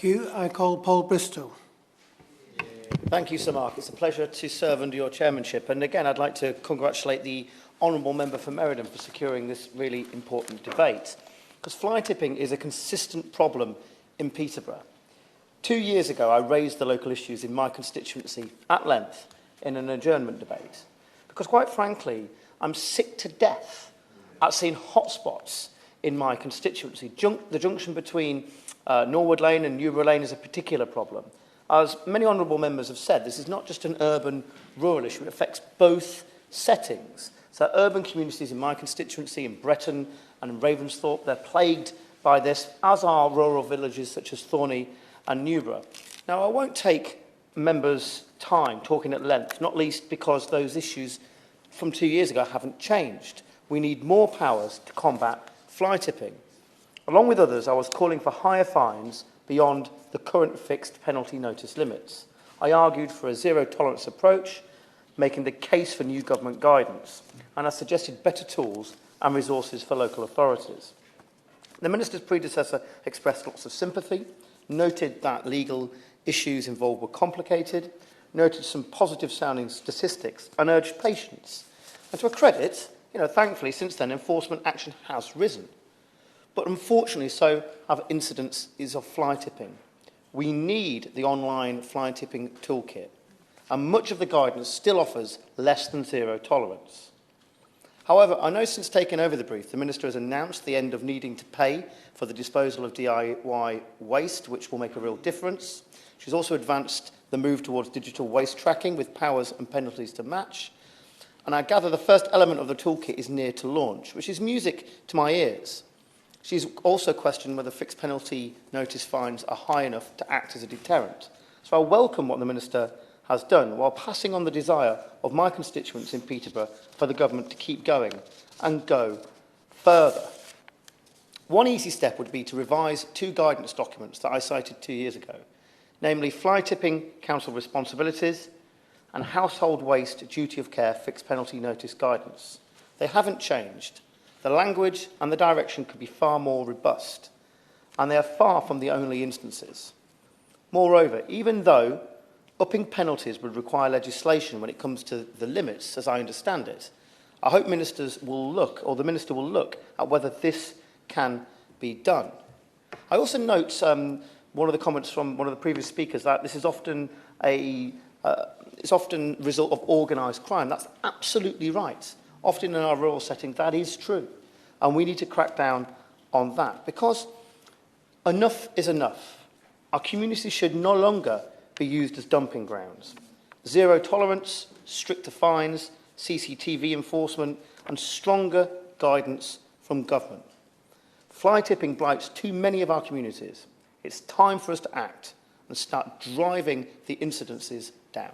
you. I call Paul Bristow. Thank you, Sir Mark. It's a pleasure to serve under your chairmanship. And again, I'd like to congratulate the Honourable Member for Meriden for securing this really important debate. Because fly tipping is a consistent problem in Peterborough. 2 years ago, I raised the local issues in my constituency at length in an adjournment debate. Because quite frankly, I'm sick to death at seeing hotspots in my constituency. The junction between Norwood Lane and Newborough Lane is a particular problem. As many honourable members have said, this is not just an urban-rural issue, it affects both settings. So urban communities in my constituency, in Bretton and in Ravensthorpe, they're plagued by this, as are rural villages such as Thorney and Newborough. Now, I won't take members' time talking at length, not least because those issues from 2 years ago haven't changed. We need more powers to combat fly tipping. Along with others, I was calling for higher fines beyond the current fixed penalty notice limits. I argued for a zero-tolerance approach, making the case for new government guidance, and I suggested better tools and resources for local authorities. The Minister's predecessor expressed lots of sympathy, noted that legal issues involved were complicated, noted some positive-sounding statistics, and urged patience. And to her credit, thankfully, since then, enforcement action has risen. But unfortunately, so have incidences of fly tipping. We need the online fly tipping toolkit, and much of the guidance still offers less than zero tolerance. However, I know since taking over the brief, the Minister has announced the end of needing to pay for the disposal of DIY waste, which will make a real difference. She's also advanced the move towards digital waste tracking with powers and penalties to match. And I gather the first element of the toolkit is near to launch, which is music to my ears. She's also questioned whether fixed penalty notice fines are high enough to act as a deterrent. So I welcome what the Minister has done, while passing on the desire of my constituents in Peterborough for the government to keep going and go further. One easy step would be to revise two guidance documents that I cited 2 years ago, namely fly tipping council responsibilities and household waste duty of care fixed penalty notice guidance. They haven't changed. The language and the direction could be far more robust, and they are far from the only instances. Moreover, even though upping penalties would require legislation when it comes to the limits, as I understand it, I hope ministers will look, or the Minister will look, at whether this can be done. I also note one of the comments from one of the previous speakers that this is often it's often the result of organised crime. That's absolutely right. Often in our rural setting, that is true. And we need to crack down on that because enough is enough. Our communities should no longer be used as dumping grounds. Zero tolerance, stricter fines, CCTV enforcement, and stronger guidance from government. Fly tipping blights too many of our communities. It's time for us to act and start driving the incidences down.